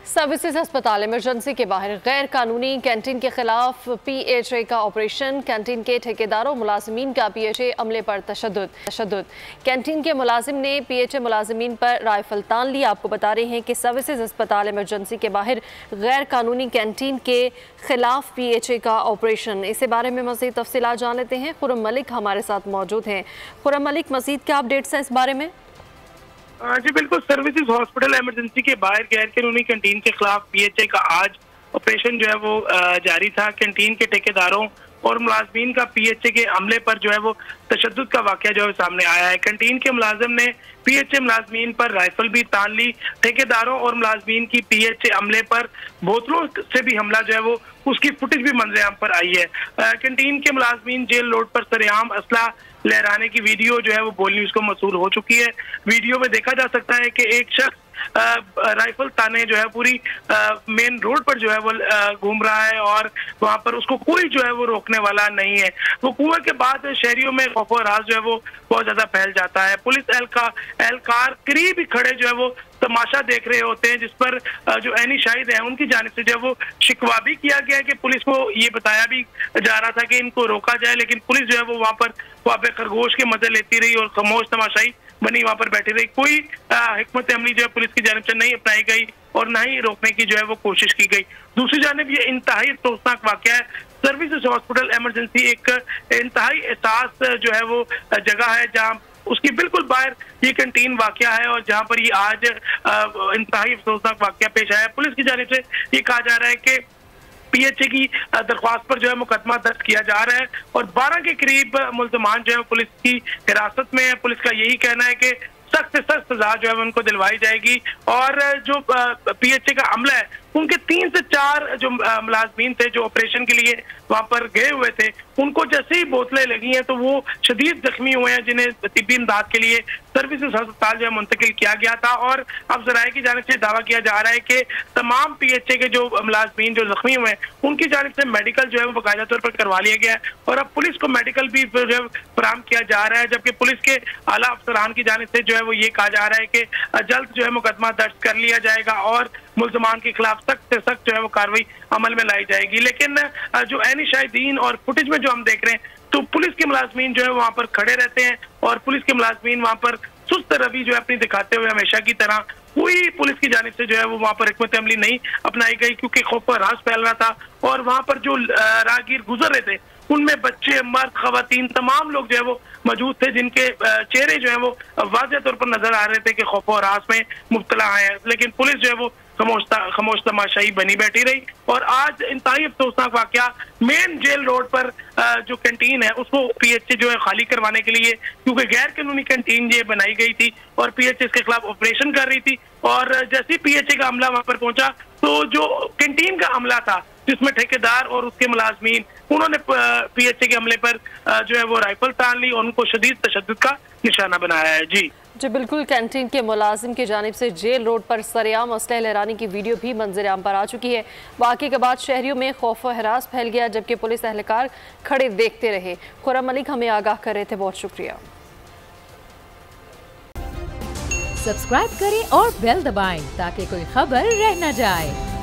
Services अस्पताल emergency के बाहर गैर कानूनी कैंटीन के खिलाफ PHA का ऑपरेशन। कैंटीन के ठेकेदारों मुलाजिमीन का PHA अमले पर तशद्दुद। कैंटीन के मुलाजिम ने PHA मुलाजिमीन पर राइफल तान ली। आपको बता रहे हैं कि सर्विसेज अस्पताल इमरजेंसी के बाहर गैर कानूनी कैंटीन के खिलाफ PHA का ऑपरेशन। इसी बारे में मज़ीद तफसीलात जान लेते हैं। खुर्रम मलिक हमारे साथ मौजूद हैं। खुर्रम मलिक, मज़ीद क्या अपडेट्स हैं इस बारे में? जी बिल्कुल, सर्विसेज हॉस्पिटल इमरजेंसी के बाहर गैर कानूनी कैंटीन के खिलाफ PHA का आज ऑपरेशन जो है वो जारी था। कैंटीन के ठेकेदारों और मुलाजमीन का PHA के अमले पर जो है वो तशद्दुद का वाकया जो है सामने आया है। कैंटीन के मुलाजिम ने PHA मुलाजमीन पर राइफल भी तान ली। ठेकेदारों और मुलाजमीन की PHA अमले पर बोतलों से भी हमला जो है वो उसकी फुटेज भी मंजर-ए-आम पर आई है। कैंटीन के मुलाजमीन जेल रोड पर सरेआम असला लहराने की वीडियो जो है वो बोल न्यूज को मौसूल हो चुकी है। वीडियो में देखा जा सकता है कि एक शख्स राइफल ताने जो है पूरी मेन रोड पर जो है वो घूम रहा है और वहां पर उसको कोई जो है वो रोकने वाला नहीं है। वो कुएं के बाद शहरियों में खौफ और राज जो है वो बहुत ज्यादा फैल जाता है। पुलिस एहलकार करीब ही खड़े जो है वो तमाशा देख रहे होते हैं, जिस पर जो ऐनी शाहिद है उनकी जानिब से जो है वो शिकवा भी किया गया कि पुलिस को ये बताया भी जा रहा था कि इनको रोका जाए, लेकिन पुलिस जो है वो वहाँ पे खरगोश के मजे लेती रही और खामोश तमाशाई बनी वहाँ पर बैठी रही। कोई हिकमत अमली जो है पुलिस की जानिब से नहीं अपनाई गई और न ही रोकने की जो है वो कोशिश की गई। दूसरी जानिब ये इंतहाई अफसोसनाक वाकया है। सर्विसेज हॉस्पिटल इमरजेंसी एक इंतहाई एहसास जो है वो जगह है जहाँ उसकी बिल्कुल बाहर ये कैंटीन वाकया है और जहां पर ये आज इंतहाई अफसोसनाक वाकया पेश आया। पुलिस की जानिब से ये कहा जा रहा है कि PHA की दरख्वास्त पर जो है मुकदमा दर्ज किया जा रहा है और 12 के करीब मुल्ज़मान जो है पुलिस की हिरासत में है। पुलिस का यही कहना है कि सख्त से सख्त सजा जो है उनको दिलवाई जाएगी और जो PHA का अमला है उनके 3 से 4 जो मुलाजमीन थे जो ऑपरेशन के लिए वहां पर गए हुए थे, उनको जैसे ही बोतलें लगी हैं तो वो शदीद जख्मी हुए हैं, जिन्हें तिब्बी इमदाद के लिए सर्विसेज अस्पताल जो है मुंतकिल किया गया था। और अब ज़राए की जानिब से दावा किया जा रहा है कि तमाम PHA के जो मुलाजमीन जो जख्मी हुए हैं उनकी जानिब से मेडिकल जो है वो बाकायदा तौर पर करवा लिया गया है और अब पुलिस को मेडिकल भी फराहम किया जा रहा है। जबकि पुलिस के आला अफसरान की जानिब से जो है वो ये कहा जा रहा है कि जल्द जो है मुकदमा दर्ज कर लिया जाएगा और मुल्ज़मान के खिलाफ सख्त से सख्त जो है वो कार्रवाई अमल में लाई जाएगी। लेकिन जो ऐनी शाहिदीन और फुटेज में जो हम देख रहे हैं तो पुलिस के मुलाजमीन जो है वहाँ पर खड़े रहते हैं और पुलिस के मुलाजमीन वहाँ पर सुस्त रवि जो है अपनी दिखाते हुए हमेशा की तरह कोई पुलिस की जानिब से जो है वो वहाँ पर हिकमत अमली नहीं अपनाई गई, क्योंकि खौफ और राज फैल रहा था और वहाँ पर जो राहगीर गुजर रहे थे उनमें बच्चे, मर्द, खवातीन तमाम लोग जो है वो मौजूद थे, जिनके चेहरे जो है वो वाज़ेह तौर पर नजर आ रहे थे कि खौफ और राज में मुब्तला हैं। लेकिन पुलिस जो है वो खामोश तमाशाई बनी बैठी रही और आज इंतहाई अफसोसनाक वाकया मेन जेल रोड पर जो कैंटीन है उसको PHA जो है खाली करवाने के लिए, क्योंकि गैर कानूनी कैंटीन ये बनाई गई थी और PHA इसके खिलाफ ऑपरेशन कर रही थी और जैसे ही PHA का अमला वहां पर पहुंचा तो जो कैंटीन का अमला था जिसमें ठेकेदार और उसके मुलाजमीन उन्होंने PHA के अमले पर जो है वो राइफल तान ली और उनको शदीद तशद्दुद का निशाना बनाया है। जी बिल्कुल, कैंटीन के मुलाजिम की जानिब से जेल रोड पर सरेआम असलह लहराने की वीडियो भी मंजर-ए-आम पर आ चुकी है। वाक़े के बाद शहरियों में खौफ व हरास फैल गया, जबकि पुलिस एहलकार खड़े देखते रहे। खुर्रम मलिक हमें आगाह कर रहे थे, बहुत शुक्रिया। सब्सक्राइब करें और बेल दबाएं ताकि कोई खबर रह न जाए।